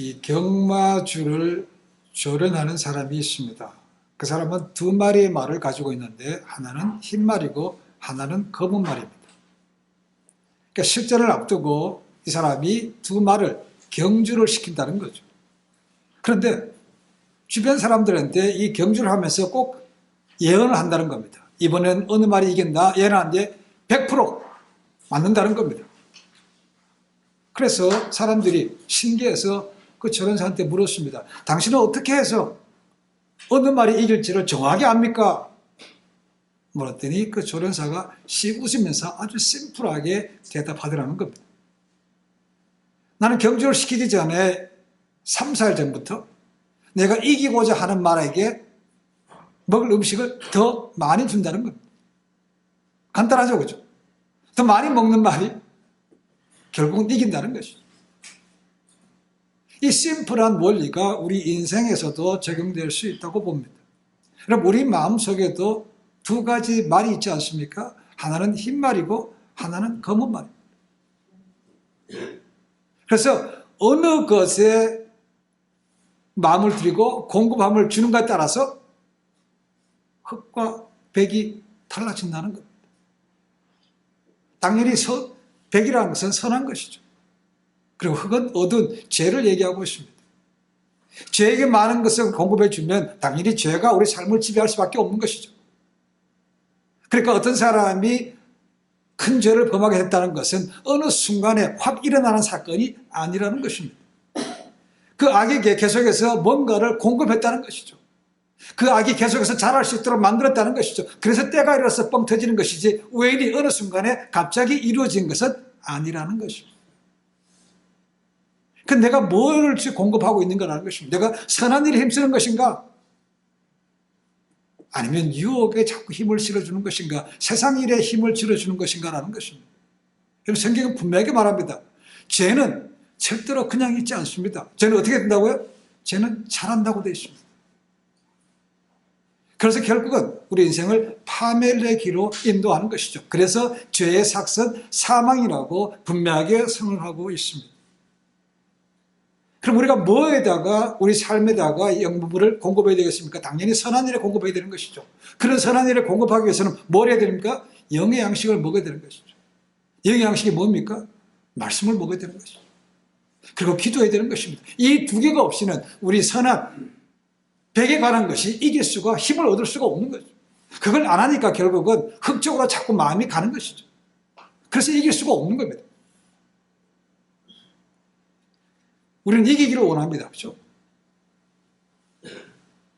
이 경마줄을 조련하는 사람이 있습니다. 그 사람은 두 마리의 말을 가지고 있는데 하나는 흰 말이고 하나는 검은 말입니다. 그러니까 실전을 앞두고 이 사람이 두 말을 경주를 시킨다는 거죠. 그런데 주변 사람들한테 이 경주를 하면서 꼭 예언을 한다는 겁니다. 이번엔 어느 말이 이긴다 예언하는데 100% 맞는다는 겁니다. 그래서 사람들이 신기해서 그 조련사한테 물었습니다. 당신은 어떻게 해서 어느 말이 이길지를 정확히 압니까? 물었더니 그 조련사가 씩 웃으면서 아주 심플하게 대답하더라는 겁니다. 나는 경주를 시키기 전에 3, 4일 전부터 내가 이기고자 하는 말에게 먹을 음식을 더 많이 준다는 겁니다. 간단하죠, 그죠? 더 많이 먹는 말이 결국은 이긴다는 것이죠. 이 심플한 원리가 우리 인생에서도 적용될 수 있다고 봅니다. 그럼 우리 마음속에도 두 가지 말이 있지 않습니까? 하나는 흰 말이고 하나는 검은 말입니다. 그래서 어느 것에 마음을 들이고 공급함을 주는가에 따라서 흑과 백이 달라진다는 겁니다. 당연히 백이라는 것은 선한 것이죠. 그리고 흑은 어두운 죄를 얘기하고 있습니다. 죄에게 많은 것을 공급해 주면 당연히 죄가 우리 삶을 지배할 수밖에 없는 것이죠. 그러니까 어떤 사람이 큰 죄를 범하게 했다는 것은 어느 순간에 확 일어나는 사건이 아니라는 것입니다. 그 악에게 계속해서 뭔가를 공급했다는 것이죠. 그 악이 계속해서 자랄 수 있도록 만들었다는 것이죠. 그래서 때가 이르러서 뻥 터지는 것이지 우연히 어느 순간에 갑자기 이루어진 것은 아니라는 것입니다. 그 내가 뭘 공급하고 있는가라는 것입니다. 내가 선한 일에 힘쓰는 것인가? 아니면 유혹에 자꾸 힘을 실어주는 것인가? 세상 일에 힘을 실어주는 것인가라는 것입니다. 그럼 성경은 분명하게 말합니다. 죄는 절대로 그냥 있지 않습니다. 죄는 어떻게 된다고요? 죄는 잘한다고 되어 있습니다. 그래서 결국은 우리 인생을 파멸의 길로 인도하는 것이죠. 그래서 죄의 삭은 사망이라고 분명하게 선언하고 있습니다. 그럼 우리가 뭐에다가 우리 삶에다가 영분을 공급해야 되겠습니까? 당연히 선한 일에 공급해야 되는 것이죠. 그런 선한 일을 공급하기 위해서는 뭘 해야 됩니까? 영의 양식을 먹어야 되는 것이죠. 영의 양식이 뭡니까? 말씀을 먹어야 되는 것이죠. 그리고 기도해야 되는 것입니다. 이 두 개가 없이는 우리 선한 백에 관한 것이 이길 수가 힘을 얻을 수가 없는 거죠. 그걸 안 하니까 결국은 흑쪽으로 자꾸 마음이 가는 것이죠. 그래서 이길 수가 없는 겁니다. 우리는 이기기를 원합니다. 그렇죠?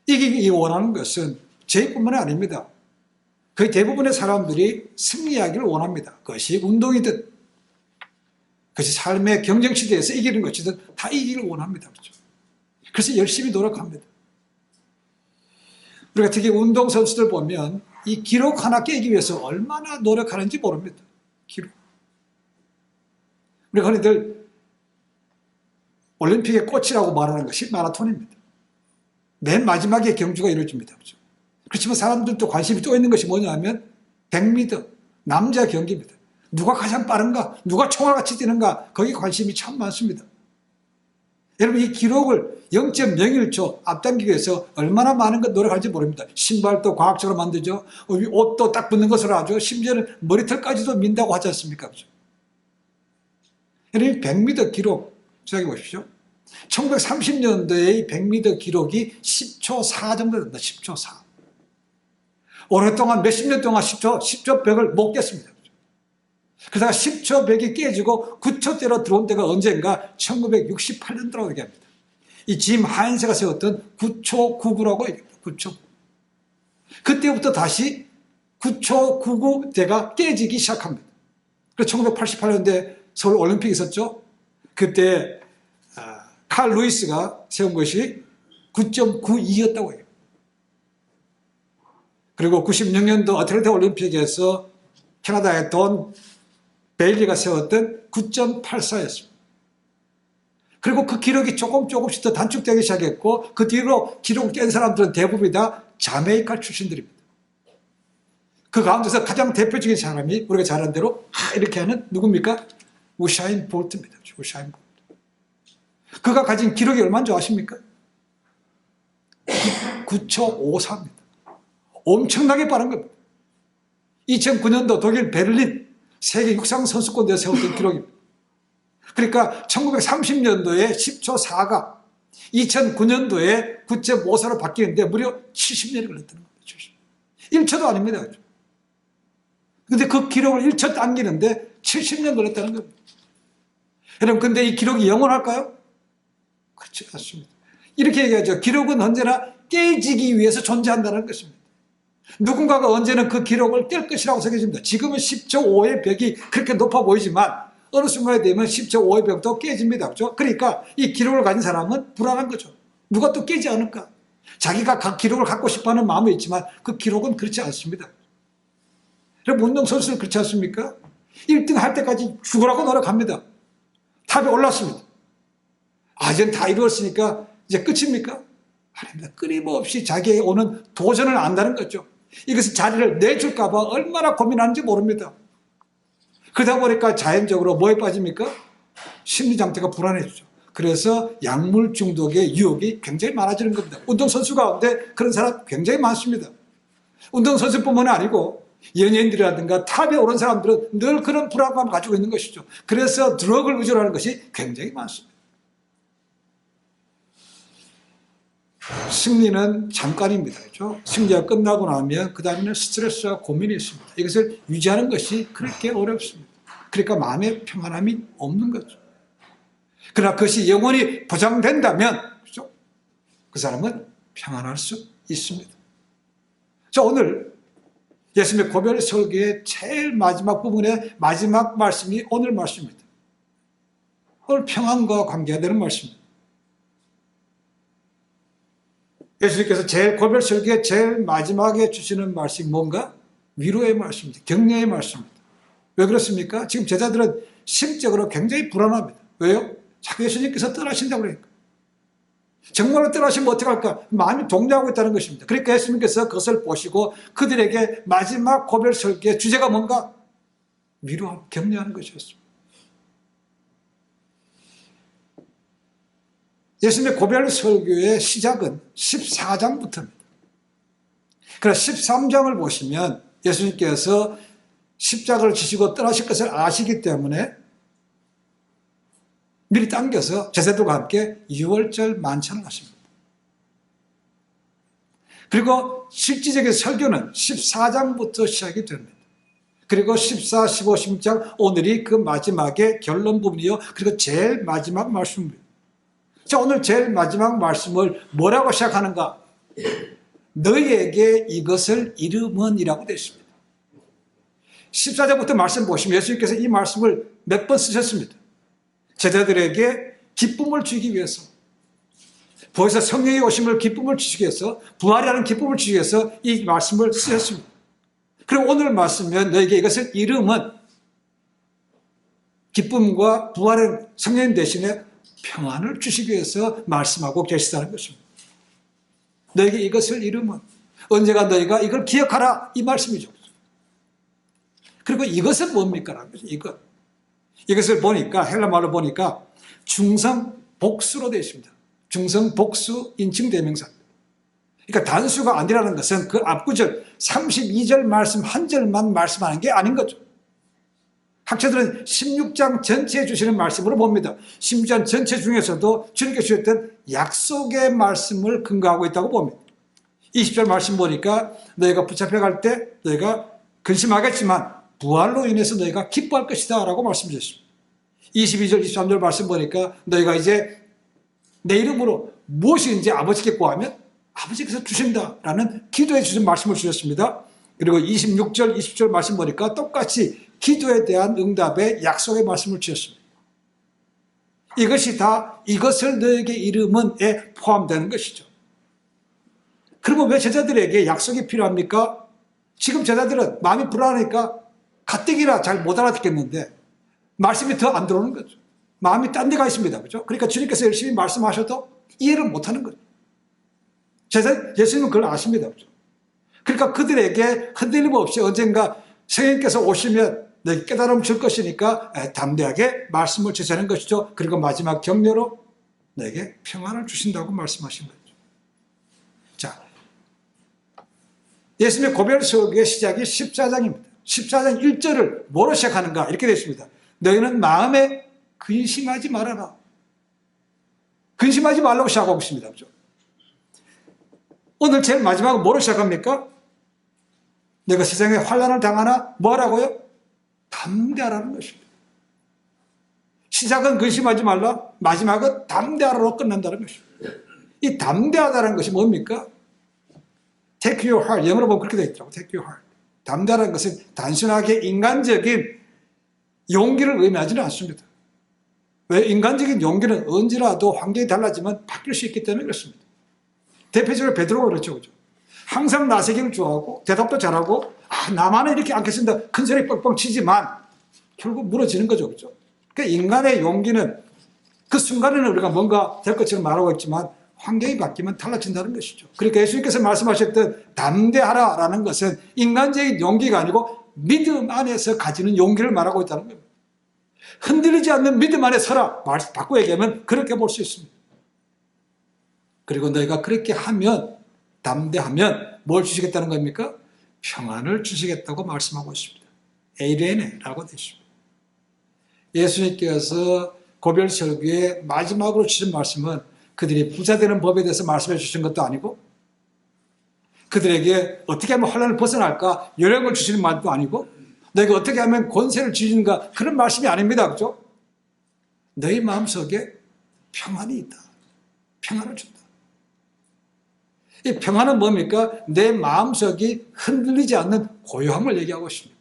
이기기 원하는 것은 저희뿐만이 아닙니다. 거의 대부분의 사람들이 승리하기를 원합니다. 그것이 운동이든 그것이 삶의 경쟁시대에서 이기는 것이든 다 이기기를 원합니다. 그렇죠? 그래서 열심히 노력합니다. 우리가 특히 운동선수들 보면 이 기록 하나 깨기 위해서 얼마나 노력하는지 모릅니다. 기록. 우리가 흔히들 올림픽의 꽃이라고 말하는 것이 마라톤입니다. 맨 마지막에 경주가 이루어집니다. 그렇죠? 그렇지만 사람들도 관심이 또 있는 것이 뭐냐면 100m 남자 경기입니다. 누가 가장 빠른가? 누가 총알 같이 뛰는가? 거기에 관심이 참 많습니다. 여러분 이 기록을 0.01초 앞당기기 위해서 얼마나 많은 것 노력하는지 모릅니다. 신발도 과학적으로 만들죠. 옷도 딱 붙는 것으로 하죠. 심지어는 머리털까지도 민다고 하지 않습니까? 그렇죠? 여러분 100m 기록 생각해 보십시오. 1930년도의 100m 기록이 10초 4 정도 된다. 10초 4. 오랫동안 몇십 년 동안 10초 100을 못 깼습니다. 그러다가 10초 100이 깨지고 9초대로 들어온 때가 언젠가 1968년도라고 얘기합니다. 이 짐 하인세가 세웠던 9초 99라고 얘기합니다. 9초. 그때부터 다시 9초 99대가 깨지기 시작합니다. 그래서 1988년도에 서울 올림픽이 있었죠. 그때 칼 루이스가 세운 것이 9.92였다고 해요. 그리고 96년도 아틀란타 올림픽에서 캐나다의 돈 베일리가 세웠던 9.84였습니다. 그리고 그 기록이 조금씩 더 단축되기 시작했고 그 뒤로 기록을 깬 사람들은 대부분 다 자메이카 출신들입니다. 그 가운데서 가장 대표적인 사람이 우리가 잘 아는 대로 이렇게 하는 누굽니까? 우사인 볼트입니다. 우사인 볼트. 그가 가진 기록이 얼마인 줄 아십니까? 9초 54입니다. 엄청나게 빠른 겁니다. 2009년도 독일 베를린 세계 육상 선수권대회 세웠던 기록입니다. 그러니까 1930년도에 10초 4가 2009년도에 9.54로 바뀌는데 무려 70년이 걸렸다는 겁니다. 1초도 아닙니다. 그런데 그 기록을 1초 당기는데 70년 걸렸다는 겁니다. 여러분, 근데 이 기록이 영원할까요? 그렇지 않습니다. 이렇게 얘기하죠. 기록은 언제나 깨지기 위해서 존재한다는 것입니다. 누군가가 언제는 그 기록을 깰 것이라고 생각합니다. 지금은 10초 5의 벽이 그렇게 높아 보이지만 어느 순간에 되면 10초 5의 벽도 깨집니다. 그렇죠? 그러니까 이 기록을 가진 사람은 불안한 거죠. 누가 또 깨지 않을까? 자기가 각 기록을 갖고 싶어하는 마음이 있지만 그 기록은 그렇지 않습니다. 여러분, 운동선수는 그렇지 않습니까? 1등 할 때까지 죽으라고 노력합니다. 탑에 올랐습니다. 이젠 다 이루었으니까 이제 끝입니까? 아닙니다. 끊임없이 자기에게 오는 도전을 안다는 거죠. 이것은 자리를 내줄까 봐 얼마나 고민하는지 모릅니다. 그러다 보니까 자연적으로 뭐에 빠집니까? 심리 상태가 불안해지죠. 그래서 약물 중독의 유혹이 굉장히 많아지는 겁니다. 운동선수 가운데 그런 사람 굉장히 많습니다. 운동선수뿐만 아니고 연예인들이라든가 탑에 오른 사람들은 늘 그런 불안감을 가지고 있는 것이죠. 그래서 드럭을 의존하는 것이 굉장히 많습니다. 승리는 잠깐입니다. 그렇죠? 승리가 끝나고 나면 그 다음에는 스트레스와 고민이 있습니다. 이것을 유지하는 것이 그렇게 어렵습니다. 그러니까 마음의 평안함이 없는 거죠. 그러나 그것이 영원히 보장된다면, 그렇죠? 그 사람은 평안할 수 있습니다. 자, 오늘 예수님의 고별 설교의 제일 마지막 부분의 마지막 말씀이 오늘 말씀입니다. 오늘 평안과 관계되는 말씀입니다. 예수님께서 제일 고별 설교의 제일 마지막에 주시는 말씀이 뭔가? 위로의 말씀입니다. 격려의 말씀입니다. 왜 그렇습니까? 지금 제자들은 심적으로 굉장히 불안합니다. 왜요? 자꾸 예수님께서 떠나신다고 그러니까. 정말로 떠나시면 어떡할까? 마음이 동요하고 있다는 것입니다. 그러니까 예수님께서 그것을 보시고 그들에게 마지막 고별 설교의 주제가 뭔가? 위로하고 격려하는 것이었습니다. 예수님의 고별 설교의 시작은 14장부터입니다. 그래서 13장을 보시면 예수님께서 십자가를 지시고 떠나실 것을 아시기 때문에 미리 당겨서 제자들과 함께 유월절 만찬을 하십니다. 그리고 실질적인 설교는 14장부터 시작이 됩니다. 그리고 14, 15, 16장 오늘이 그 마지막의 결론 부분이요. 그리고 제일 마지막 말씀입니다. 자, 오늘 제일 마지막 말씀을 뭐라고 시작하는가? 너희에게 이것을 이름은 이라고 되어 있습니다. 14절부터 말씀 보시면 예수님께서 이 말씀을 몇 번 쓰셨습니다. 제자들에게 기쁨을 주기 위해서, 부활에서 성령의 오심을 기쁨을 주시기 위해서, 부활이라는 기쁨을 주시기 위해서 이 말씀을 쓰셨습니다. 그리고 오늘 말씀은 너에게 이것을 이름은 기쁨과 부활의 성령 대신에 평안을 주시기 위해서 말씀하고 계시다는 것입니다. 너에게 이것을 이름은 언제가 너희가 이걸 기억하라 이 말씀이죠. 그리고 이것은 뭡니까? 라는 거죠. 이것을 보니까 헬라말로 보니까 중성복수로 되어 있습니다. 중성복수 인칭대명사. 그러니까 단수가 아니라는 것은 그 앞구절 32절 말씀 한 절만 말씀하는 게 아닌 거죠. 학자들은 16장 전체에 주시는 말씀으로 봅니다. 16장 전체 중에서도 주님께서 주셨던 약속의 말씀을 근거하고 있다고 봅니다. 20절 말씀 보니까 너희가 붙잡혀갈 때 너희가 근심하겠지만 부활로 인해서 너희가 기뻐할 것이다 라고 말씀하셨습니다. 22절 23절 말씀 보니까 너희가 이제 내 이름으로 무엇이든지 아버지께 구하면 아버지께서 주신다라는 기도해 주신 말씀을 주셨습니다. 그리고 26절 20절 말씀 보니까 똑같이 기도에 대한 응답의 약속의 말씀을 주셨습니다. 이것이 다 이것을 너에게 이름은에 포함되는 것이죠. 그러면 왜 제자들에게 약속이 필요합니까? 지금 제자들은 마음이 불안하니까 가뜩이나 잘 못 알아듣겠는데 말씀이 더 안 들어오는 거죠. 마음이 딴 데 가 있습니다. 그렇죠? 그러니까 주님께서 열심히 말씀하셔도 이해를 못하는 거죠. 예수님은 그걸 아십니다. 그렇죠? 그러니까 그들에게 흔들림 없이 언젠가 성령께서 오시면 너희 깨달음 줄 것이니까 담대하게 말씀을 주시는 것이죠. 그리고 마지막 격려로 너에게 평안을 주신다고 말씀하신 거죠. 자, 예수님의 고별설교의 시작이 14장입니다. 14장 1절을 뭐로 시작하는가? 이렇게 되어 있습니다. 너희는 마음에 근심하지 말아라. 근심하지 말라고 시작하고 있습니다. 그렇죠? 오늘 제일 마지막은 뭐로 시작합니까? 내가 세상에 환난을 당하나 뭐라고요? 담대하라는 것입니다. 시작은 근심하지 말라, 마지막은 담대하라로 끝난다는 것입니다. 이 담대하다는 것이 뭡니까? Take your heart. 영어로 보면 그렇게 되어 있더라고요. Take your heart. 담대하다는 것은 단순하게 인간적인 용기를 의미하지는 않습니다. 왜? 인간적인 용기는 언제라도 환경이 달라지면 바뀔 수 있기 때문에 그렇습니다. 대표적으로 베드로가 그렇죠. 그렇죠? 항상 나서기를 좋아하고 대답도 잘하고 나만은 이렇게 않겠습니다. 큰 소리 뻥뻥 치지만 결국 무너지는 거죠. 그렇죠? 그러니까 인간의 용기는 그 순간에는 우리가 뭔가 될 것처럼 말하고 있지만 환경이 바뀌면 달라진다는 것이죠. 그러니까 예수님께서 말씀하셨던 담대하라라는 것은 인간적인 용기가 아니고 믿음 안에서 가지는 용기를 말하고 있다는 겁니다. 흔들리지 않는 믿음 안에 서라. 바꾸어 얘기하면 그렇게 볼 수 있습니다. 그리고 너희가 그렇게 하면, 담대하면 뭘 주시겠다는 겁니까? 평안을 주시겠다고 말씀하고 있습니다. 에이레네라고 되어 있습니다. 예수님께서 고별설교의 마지막으로 주신 말씀은 그들이 부자 되는 법에 대해서 말씀해 주신 것도 아니고 그들에게 어떻게 하면 환난을 벗어날까 요령을 주시는 말도 아니고 너희가 어떻게 하면 권세를 주시는가 그런 말씀이 아닙니다. 그렇죠? 너희 마음속에 평안이 있다. 평안을 준다. 이 평안은 뭡니까? 내 마음속이 흔들리지 않는 고요함을 얘기하고 있습니다.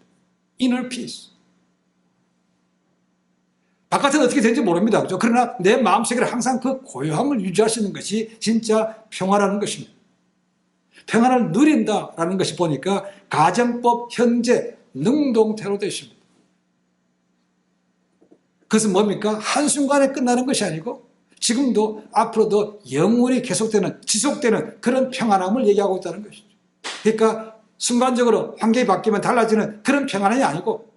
Inner peace. 바깥은 어떻게 되는지 모릅니다. 그렇죠? 그러나 내 마음속에 항상 그 고요함을 유지하시는 것이 진짜 평화라는 것입니다. 평안을 누린다라는 것이 보니까 가정법, 현재, 능동태로 되어 있습니다. 그것은 뭡니까? 한순간에 끝나는 것이 아니고 지금도 앞으로도 영원히 계속되는, 지속되는 그런 평안함을 얘기하고 있다는 것이죠. 그러니까 순간적으로 환경이 바뀌면 달라지는 그런 평안이 아니고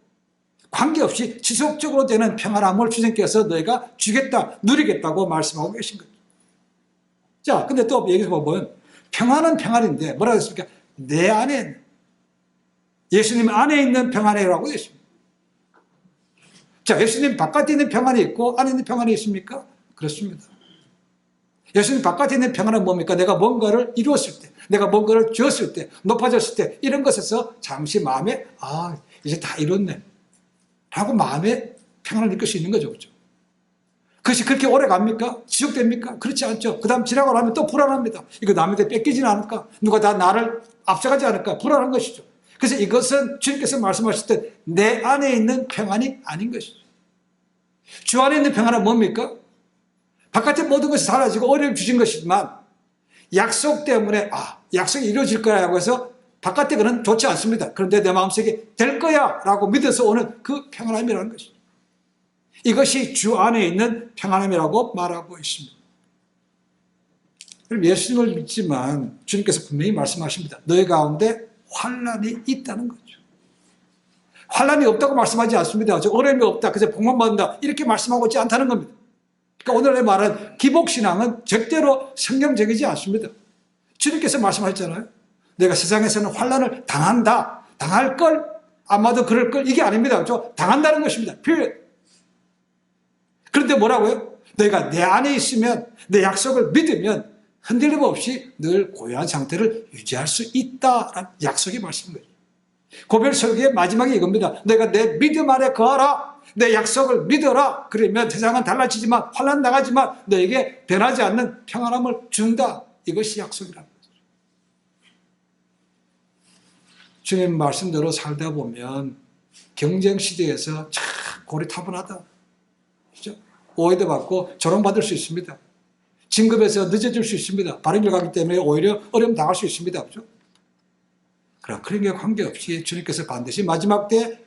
관계없이 지속적으로 되는 평안함을 주님께서 너희가 주겠다, 누리겠다고 말씀하고 계신 거죠. 자, 근데 또 여기서 보면 평안은 평안인데 뭐라고 했습니까? 내 안에, 예수님 안에 있는 평안이라고 되어 있습니다. 자, 예수님 바깥에 있는 평안이 있고 안에 있는 평안이 있습니까? 그렇습니다. 예수님 바깥에 있는 평안은 뭡니까? 내가 뭔가를 이루었을 때, 내가 뭔가를 주었을 때, 높아졌을 때 이런 것에서 잠시 마음에 이제 다 이뤘네 라고 마음에 평안을 느낄 수 있는 거죠. 그렇죠? 그것이 그렇게 오래 갑니까? 지속됩니까? 그렇지 않죠. 그 다음 지나고 나면 또 불안합니다. 이거 남한테 뺏기지는 않을까? 누가 다 나를 앞서가지 않을까? 불안한 것이죠. 그래서 이것은 주님께서 말씀하실 때 내 안에 있는 평안이 아닌 것이죠. 주 안에 있는 평안은 뭡니까? 바깥의 모든 것이 사라지고 어려움 주신 것이지만 약속 때문에 약속이 이루어질 거라고 해서 바깥의 거는 좋지 않습니다. 그런데 내 마음속에 될 거야 라고 믿어서 오는 그 평안함이라는 것이죠. 이것이 주 안에 있는 평안함이라고 말하고 있습니다. 그럼 예수님을 믿지만 주님께서 분명히 말씀하십니다. 너희 가운데 환난이 있다는 거죠. 환난이 없다고 말씀하지 않습니다. 어려움이 없다, 그래서 복만 받는다 이렇게 말씀하고 있지 않다는 겁니다. 그러니까 오늘 말한 기복신앙은 절대로 성경적이지 않습니다. 주님께서 말씀하셨잖아요. 내가 세상에서는 환난을 당한다, 당할 걸, 아마도 그럴 걸, 이게 아닙니다. 그렇죠? 당한다는 것입니다. period. 그런데 뭐라고요? 너희가 내 안에 있으면, 내 약속을 믿으면 흔들림 없이 늘 고요한 상태를 유지할 수 있다라는 약속이 말씀입니다. 고별설교의 마지막이 이겁니다. 너희가 내 믿음 안에 거하라, 내 약속을 믿어라. 그러면 세상은 달라지지만, 환난 당하지만 너에게 변하지 않는 평안함을 준다. 이것이 약속이라는 거죠. 주님 말씀대로 살다 보면 경쟁 시대에서 참 고리타분하다, 그렇죠? 오해도 받고 조롱받을 수 있습니다. 진급에서 늦어질 수 있습니다. 바른 길 가기 때문에 오히려 어려움 당할 수 있습니다. 그렇죠? 그럼 그런 게 관계없이 주님께서 반드시 마지막 때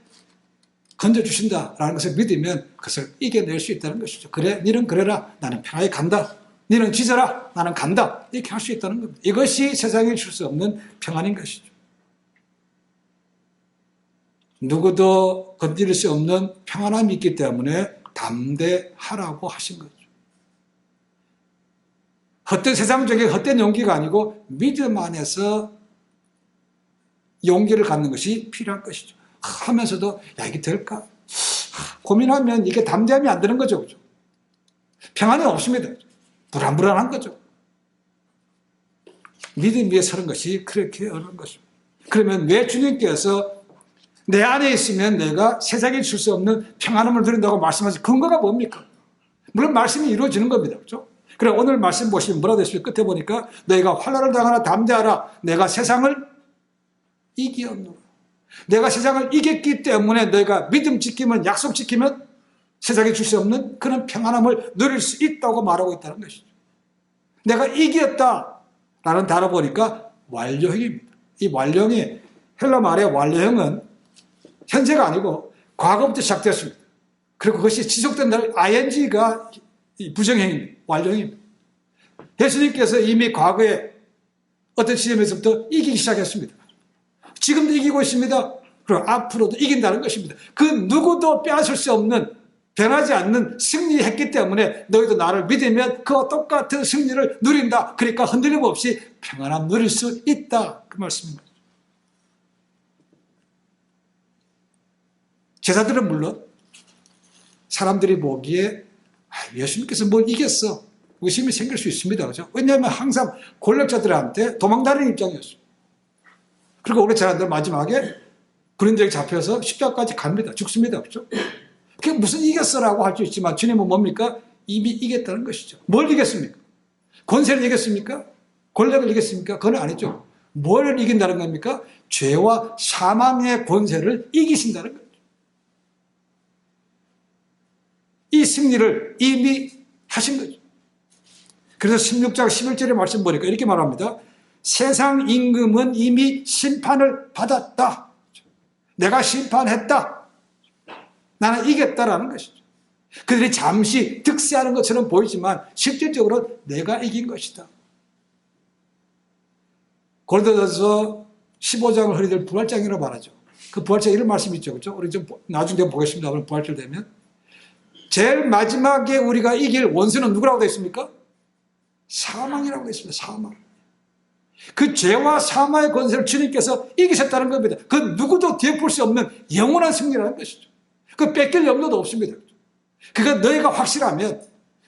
건져주신다라는 것을 믿으면 그것을 이겨낼 수 있다는 것이죠. 그래, 너는 그래라, 나는 편하게 간다. 너는 지져라, 나는 간다. 이렇게 할 수 있다는 겁니다. 이것이 세상에 줄 수 없는 평안인 것이죠. 누구도 건드릴 수 없는 평안함이 있기 때문에 담대하라고 하신 거죠. 헛된 세상적인 헛된 용기가 아니고 믿음 안에서 용기를 갖는 것이 필요한 것이죠. 하면서도 야 이게 될까? 고민하면 이게 담대함이 안 되는 거죠. 그죠? 평안이 없습니다. 불안불안한 거죠. 믿음 위에 서는 것이 그렇게 어려운 것입니다. 그러면 왜 주님께서 내 안에 있으면 내가 세상에 줄 수 없는 평안함을 누린다고 말씀하신 근거가 뭡니까? 물론 말씀이 이루어지는 겁니다. 그렇죠? 그래 오늘 말씀 보시면 뭐라 됐습니까? 끝에 보니까 너희가 환난을 당하나 담대하라. 내가 세상을 이기었노라. 내가 세상을 이겼기 때문에 너희가 믿음 지키면 약속 지키면 세상에 줄 수 없는 그런 평안함을 누릴 수 있다고 말하고 있다는 것이죠. 내가 이겼다라는 단어 보니까 완료형입니다. 이 완료형이 헬라 말의 완료형은 현재가 아니고 과거부터 시작됐습니다. 그리고 그것이 지속된다는 ing가 부정형입니다. 완료형입니다. 예수님께서 이미 과거에 어떤 시점에서부터 이기기 시작했습니다. 지금도 이기고 있습니다. 그리고 앞으로도 이긴다는 것입니다. 그 누구도 빼앗을 수 없는 변하지 않는 승리했기 때문에 너희도 나를 믿으면 그와 똑같은 승리를 누린다. 그러니까 흔들림 없이 평안함 누릴 수 있다. 그 말씀입니다. 제자들은 물론 사람들이 보기에 예수님께서 뭘 이겼어. 의심이 생길 수 있습니다. 그렇죠? 왜냐하면 항상 권력자들한테 도망다니는 입장이었어요. 그리고 우리 제자들 마지막에 군인들에게 잡혀서 십자가까지 갑니다. 죽습니다. 그렇죠? 그게 무슨 이겼어라고 할 수 있지만 주님은 뭡니까? 이미 이겼다는 것이죠. 뭘 이겼습니까? 권세를 이겼습니까? 권력을 이겼습니까? 그건 아니죠. 뭘 이긴다는 겁니까? 죄와 사망의 권세를 이기신다는 거죠. 이 승리를 이미 하신 거죠. 그래서 16장 11절의 말씀 보니까 이렇게 말합니다. 세상 임금은 이미 심판을 받았다. 내가 심판했다. 나는 이겼다라는 것이죠. 그들이 잠시 득세하는 것처럼 보이지만 실질적으로 내가 이긴 것이다. 고린도전서 15장을 흔히들 부활장이라고 말하죠. 그 부활장 이런 말씀이 있죠. 그렇죠? 우리 좀 나중에 보겠습니다. 오늘 부활절 되면. 제일 마지막에 우리가 이길 원수는 누구라고 되어 있습니까? 사망이라고 되어 있습니다. 사망. 그 죄와 사망의 권세를 주님께서 이기셨다는 겁니다. 그 누구도 뒤엎을 수 없는 영원한 승리라는 것이죠. 그 뺏길 염려도 없습니다. 그가 너희가 확실하면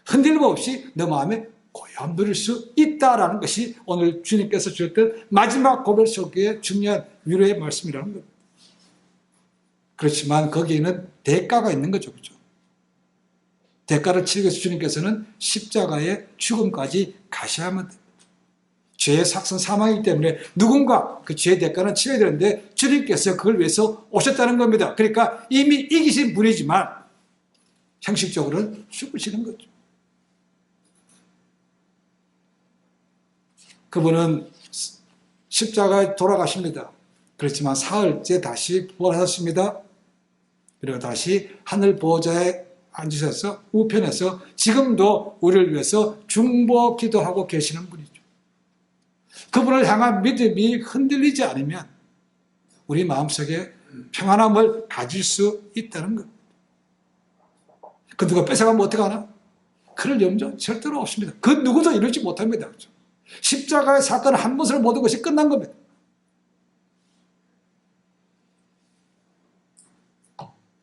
흔들림 없이 너 마음에 고요함 누릴 수 있다라는 것이 오늘 주님께서 주셨던 마지막 고백 속의 중요한 위로의 말씀이라는 겁니다. 그렇지만 거기에는 대가가 있는 거죠. 그렇죠? 대가를 치르기 위해서 주님께서는 십자가의 죽음까지 가셔야만 됩니다. 죄의 삭선 사망이기 때문에 누군가 그 죄의 대가는 치러야 되는데 주님께서 그걸 위해서 오셨다는 겁니다. 그러니까 이미 이기신 분이지만 형식적으로는 죽으시는 거죠. 그분은 십자가에 돌아가십니다. 그렇지만 사흘째 다시 부활하셨습니다. 그리고 다시 하늘 보호자에 앉으셔서 우편에서 지금도 우리를 위해서 중보 기도하고 계시는 분이죠. 그분을 향한 믿음이 흔들리지 않으면 우리 마음속에 평안함을 가질 수 있다는 것. 그 누가 뺏어가면 어떡하나? 그럴 염려 절대로 없습니다. 그 누구도 이루지 못합니다. 그렇죠? 십자가의 사건은 한 번으로 모든 것이 끝난 겁니다.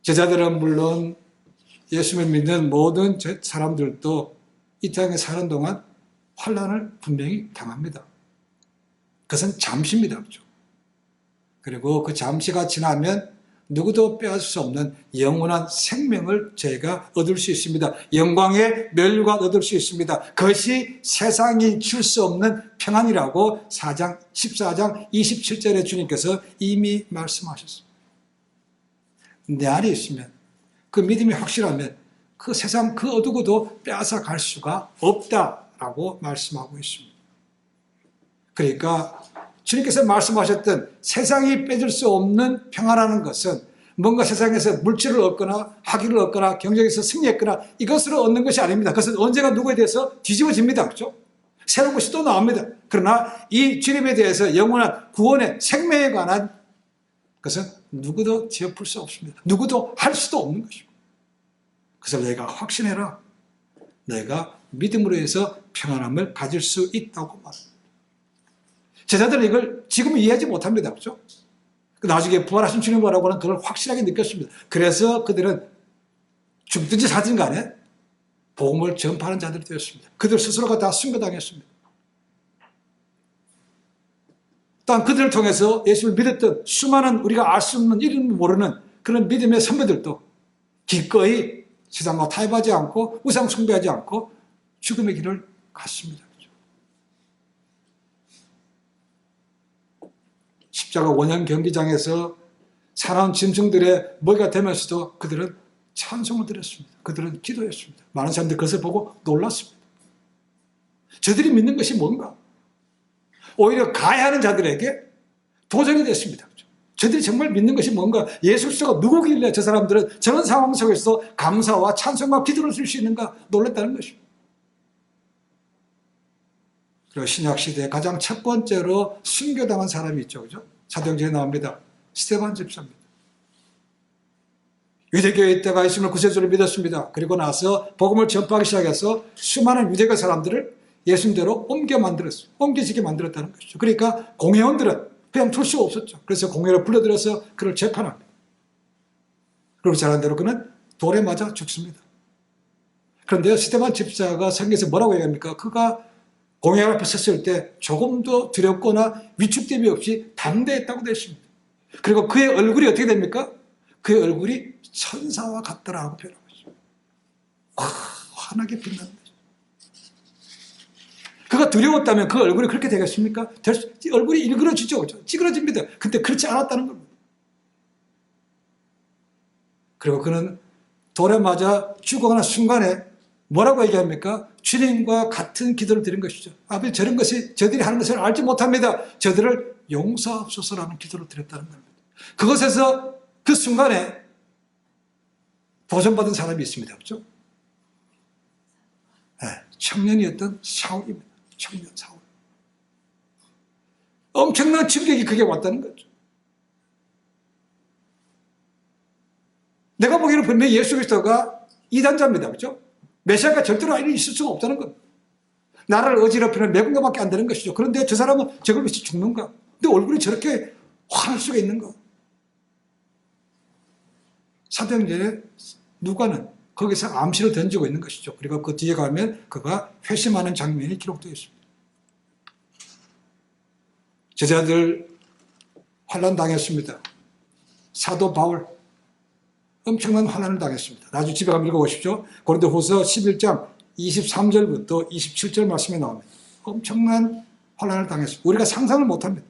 제자들은 물론 예수를 믿는 모든 사람들도 이 땅에 사는 동안 환난을 분명히 당합니다. 그것은 잠시입니다. 그렇죠? 그리고 그 잠시가 지나면 누구도 빼앗을 수 없는 영원한 생명을 저희가 얻을 수 있습니다. 영광의 멸류관 얻을 수 있습니다. 그것이 세상이 줄 수 없는 평안이라고 14장 27절에 주님께서 이미 말씀하셨습니다. 내 안에 있으면 그 믿음이 확실하면 그 세상 그 누구도 빼앗아 갈 수가 없다라고 말씀하고 있습니다. 그러니까 주님께서 말씀하셨던 세상이 빼줄 수 없는 평화라는 것은 뭔가 세상에서 물질을 얻거나 학위를 얻거나 경쟁에서 승리했거나 이것으로 얻는 것이 아닙니다. 그것은 언제가 누구에 대해서 뒤집어집니다. 그렇죠? 새로운 것이 또 나옵니다. 그러나 이 주님에 대해서 영원한 구원의 생명에 관한 것은 누구도 뒤엎을 수 없습니다. 누구도 할 수도 없는 것입니다. 그래서 내가 확신해라. 내가 믿음으로 해서 평안함을 가질 수 있다고 말합니다. 제자들은 이걸 지금 이해하지 못합니다. 그렇죠? 나중에 부활하신 주님 뭐라고는 그걸 확실하게 느꼈습니다. 그래서 그들은 죽든지 사든 간에 복음을 전파하는 자들이 되었습니다. 그들 스스로가 다 순교당했습니다. 또한 그들을 통해서 예수를 믿었던 수많은 우리가 알 수 없는 이름 모르는 그런 믿음의 선배들도 기꺼이 세상과 타협하지 않고 우상 숭배하지 않고 죽음의 길을 갔습니다. 십자가 원형 경기장에서 사나운 짐승들의 먹이가 되면서도 그들은 찬송을 드렸습니다. 그들은 기도했습니다. 많은 사람들이 그것을 보고 놀랐습니다. 저들이 믿는 것이 뭔가? 오히려 가해하는 자들에게 도전이 됐습니다. 저들이 정말 믿는 것이 뭔가? 예수 그리스도가 누구길래 저 사람들은 저런 상황 속에서 감사와 찬송과 기도를 쓸 수 있는가 놀랐다는 것입니다. 그리고 신약시대에 가장 첫 번째로 순교당한 사람이 있죠. 그죠? 사도행전에 나옵니다. 스데반 집사입니다. 유대교에 있다가 예수님을 구세주를 믿었습니다. 그리고 나서 복음을 전파하기 시작해서 수많은 유대교 사람들을 예수님대로 옮겨지게 만들었다는 것이죠. 그러니까 공회원들은 그냥 둘 수가 없었죠. 그래서 공회를 불러들여서 그를 재판합니다. 그리고 잘한 대로 그는 돌에 맞아 죽습니다. 그런데 스데반 집사가 성경에서 뭐라고 얘기합니까? 그가 공회 앞에 섰을 때 조금도 두렵거나 위축됨이 없이 담대했다고 되어 있습니다. 그리고 그의 얼굴이 어떻게 됩니까? 그의 얼굴이 천사와 같더라고 표현하고 있습니다. 환하게 빛나는 거죠. 그가 두려웠다면 그 얼굴이 그렇게 되겠습니까? 얼굴이 일그러지죠. 그렇죠? 찌그러집니다. 근데 그렇지 않았다는 겁니다. 그리고 그는 돌에 맞아 죽어가는 순간에 뭐라고 얘기합니까? 주님과 같은 기도를 드린 것이죠. 아버지, 저런 것이 저들이 하는 것을 알지 못합니다. 저들을 용서하옵소서라는 기도를 드렸다는 겁니다. 그것에서 그 순간에 도전받은 사람이 있습니다. 그렇죠? 네, 청년이었던 사울입니다. 청년 사울. 엄청난 충격이 그게 왔다는 거죠. 내가 보기에는 분명히 예수 그리스도가 이단자입니다. 그렇죠? 메시아가 절대로 있을 수가 없다는 겁니다. 나라를 어지럽히는 매국노밖에 안 되는 것이죠. 그런데 저 사람은 저걸 위해서 죽는가? 근데 얼굴이 저렇게 환할 수가 있는가? 사도행전에 누가는 거기서 암시를 던지고 있는 것이죠. 그리고 그 뒤에 가면 그가 회심하는 장면이 기록되어 있습니다. 제자들 환난 당했습니다. 사도 바울 엄청난 환난을 당했습니다. 나중에 집에 가면 읽어보십시오. 고린도후서 11장 23절부터 27절 말씀에 나옵니다. 엄청난 환난을 당했습니다. 우리가 상상을 못합니다.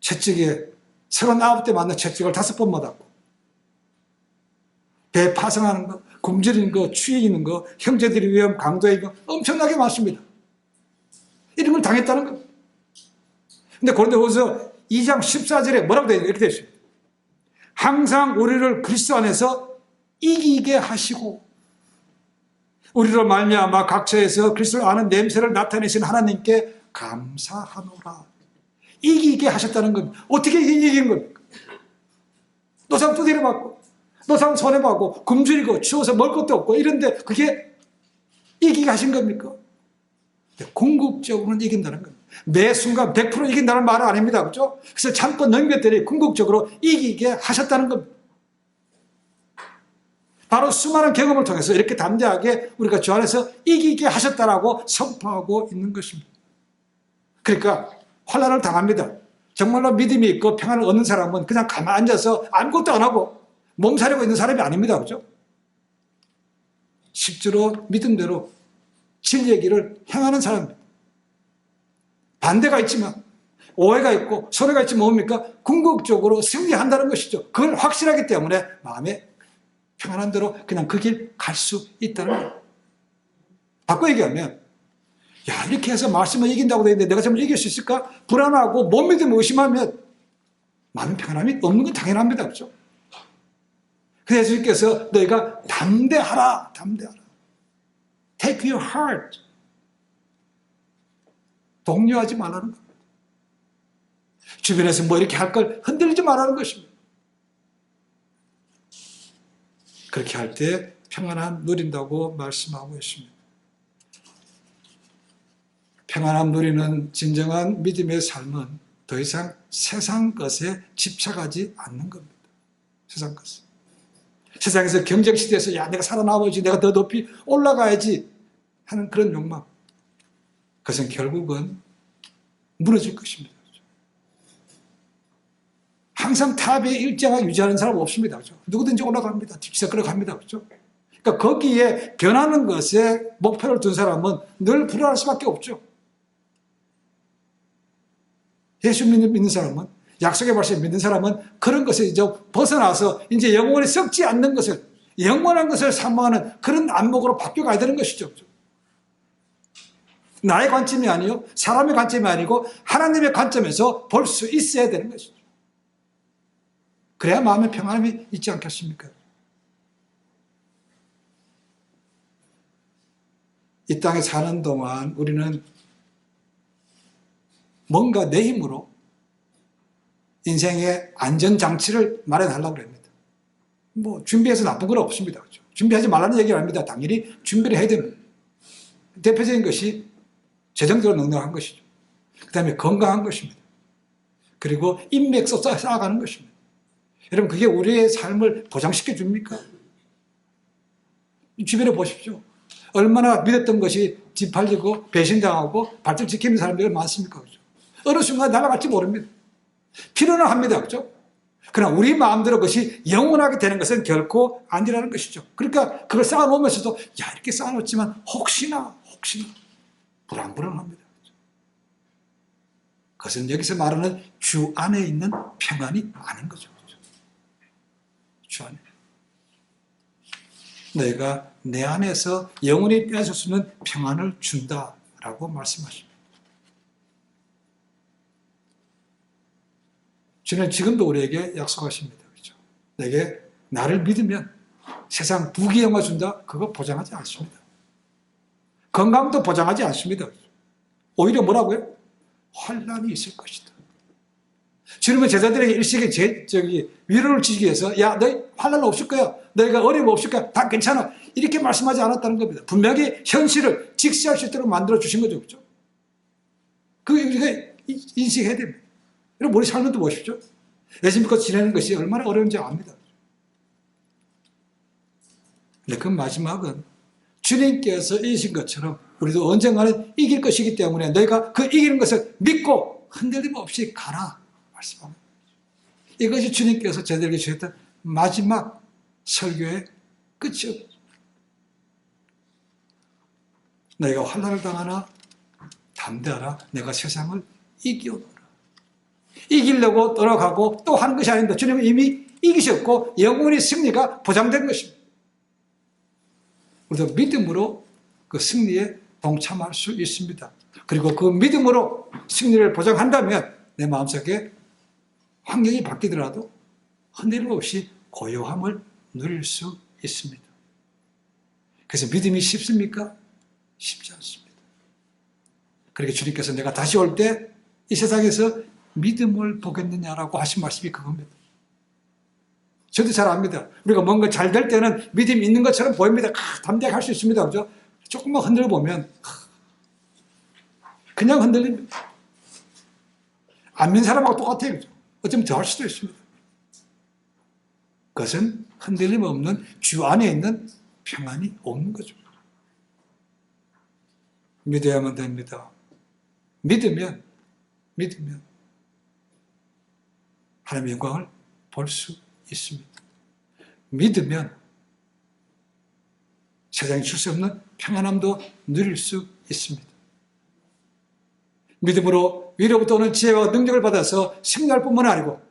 채찍에 39대 맞는 채찍을 5번 맞았고 배 파성하는 거, 굶주리는 거, 추위이는 거, 형제들이 위험, 강도의 거 엄청나게 많습니다. 이런 걸 당했다는 겁니다. 근데 고린도후서 2장 14절에 뭐라고 되어 있는지 이렇게 되어 있습니다. 항상 우리를 그리스도 안에서 이기게 하시고 우리로 말미암아 각처에서 그리스도를 아는 냄새를 나타내신 하나님께 감사하노라. 이기게 하셨다는 겁니다. 어떻게 이긴 겁니까? 노상 두드려 맞고 노상 손해받고 굶주리고 추워서 먹을 것도 없고 이런데 그게 이기게 하신 겁니까? 궁극적으로는 이긴다는 겁니다. 매 순간 100% 이긴다는 말은 아닙니다. 그렇죠? 그래서 참고 넘겼더니 궁극적으로 이기게 하셨다는 겁니다. 바로 수많은 경험을 통해서 이렇게 담대하게 우리가 주 안에서 이기게 하셨다라고 선포하고 있는 것입니다. 그러니까 환난을 당합니다. 정말로 믿음이 있고 평안을 얻는 사람은 그냥 가만히 앉아서 아무것도 안 하고 몸살이고 있는 사람이 아닙니다. 그렇죠? 실제로 믿음대로 진리의 길을 행하는 사람입니다. 반대가 있지만 오해가 있고 소리가 있지만 뭡니까? 궁극적으로 승리한다는 것이죠. 그걸 확실하기 때문에 마음에 평안한 대로 그냥 그 길 갈 수 있다는 거예요. 바꿔 얘기하면 야, 이렇게 해서 말씀을 이긴다고 되어 있는데 내가 정말 이길 수 있을까? 불안하고 못 믿으면 의심하면 마음 평안함이 없는 건 당연합니다. 그렇죠? 그래서 예수님께서 너희가 담대하라. 담대하라. Take your heart. 동요하지 말라는 겁니다. 주변에서 뭐 이렇게 할 걸 흔들리지 말라는 것입니다. 그렇게 할 때 평안함 누린다고 말씀하고 있습니다. 평안함 누리는 진정한 믿음의 삶은 더 이상 세상 것에 집착하지 않는 겁니다. 세상 것에. 세상에서 경쟁시대에서 야 내가 살아남아야지, 내가 더 높이 올라가야지 하는 그런 욕망, 그것은 결국은 무너질 것입니다. 항상 탑에 일정하게 유지하는 사람 없습니다. 그렇죠? 누구든지 올라갑니다. 기사 끌어갑니다. 그렇죠? 그러니까 거기에 변하는 것에 목표를 둔 사람은 늘 불안할 수밖에 없죠. 예수 믿는 사람은, 약속의 말씀을 믿는 사람은 그런 것에 이제 벗어나서 이제 영원히 썩지 않는 것을, 영원한 것을 사모하는 그런 안목으로 바뀌어가야 되는 것이죠. 나의 관점이 아니요, 사람의 관점이 아니고 하나님의 관점에서 볼 수 있어야 되는 것이죠. 그래야 마음의 평안함이 있지 않겠습니까? 이 땅에 사는 동안 우리는 뭔가 내 힘으로 인생의 안전장치를 마련하려고 합니다. 뭐 준비해서 나쁜 건 없습니다. 그렇죠? 준비하지 말라는 얘기가 아닙니다. 당연히 준비를 해야 됩니다. 대표적인 것이 재정적으로 넉넉한 것이죠. 그 다음에 건강한 것입니다. 그리고 인맥 쌓아가는 것입니다. 여러분, 그게 우리의 삶을 보장시켜 줍니까? 주변에 보십시오. 얼마나 믿었던 것이 뒤팔리고 배신당하고 발등 지키는 사람들이 많습니까? 그렇죠? 어느 순간 날아갈지 모릅니다. 필요는 합니다. 그렇죠? 그러나 우리 마음대로 그것이 영원하게 되는 것은 결코 아니라는 것이죠. 그러니까 그걸 쌓아놓으면서도 야, 이렇게 쌓아놓지만 혹시나 불안합니다. 그것은 여기서 말하는 주 안에 있는 평안이 아닌 거죠. 주 안에. 너희가 내 안에서 영원히 빼앗을 수 있는 평안을 준다라고 말씀하십니다. 주는 지금도 우리에게 약속하십니다. 그렇죠? 내게 나를 믿으면 세상 부귀영화 준다? 그거 보장하지 않습니다. 건강도 보장하지 않습니다. 오히려 뭐라고요? 환난이 있을 것이다. 주님은 제자들에게 일시에 위로를 주시기 위해서 야, 너희 환난 없을 거야. 너희가 어려움 없을 거야. 다 괜찮아. 이렇게 말씀하지 않았다는 겁니다. 분명히 현실을 직시할 수 있도록 만들어 주신 거죠. 그렇죠? 그거 인식해야 됩니다. 여러분, 우리 삶을 또 보십시오. 예수 믿고 지내는 것이 얼마나 어려운지 압니다. 근데 그 마지막은 주님께서 이기신 것처럼 우리도 언젠가는 이길 것이기 때문에 너희가 그 이기는 것을 믿고 흔들림 없이 가라 말씀합니다. 이것이 주님께서 저희들에게 주셨던 마지막 설교의 끝이었죠. 너희가 환난을 당하나 담대하라. 내가 세상을 이기오노라. 이기려고 돌아가고 또 하는 것이 아닌데 주님은 이미 이기셨고 영원히 승리가 보장된 것입니다. 우리도 믿음으로 그 승리에 동참할 수 있습니다. 그리고 그 믿음으로 승리를 보장한다면 내 마음속에 환경이 바뀌더라도 흔들림 없이 고요함을 누릴 수 있습니다. 그래서 믿음이 쉽습니까? 쉽지 않습니다. 그렇게 주님께서 내가 다시 올 때 이 세상에서 믿음을 보겠느냐라고 하신 말씀이 그겁니다. 저도 잘 압니다. 우리가 뭔가 잘 될 때는 믿음이 있는 것처럼 보입니다. 담대하게 할 수 있습니다. 그죠? 조금만 흔들어 보면 그냥 흔들립니다. 안 믿는 사람하고 똑같아요. 그죠? 어쩌면 더 할 수도 있습니다. 그것은 흔들림 없는 주 안에 있는 평안이 없는 거죠. 믿어야만 됩니다. 믿으면 하나님의 영광을 볼 수 있습니다. 믿으면 세상에 줄 수 없는 평안함도 누릴 수 있습니다. 믿음으로 위로부터 오는 지혜와 능력을 받아서 승리할 뿐만 아니고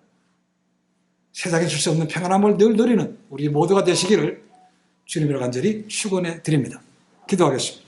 세상에 줄 수 없는 평안함을 늘 누리는 우리 모두가 되시기를 주님으로 간절히 축원해 드립니다. 기도하겠습니다.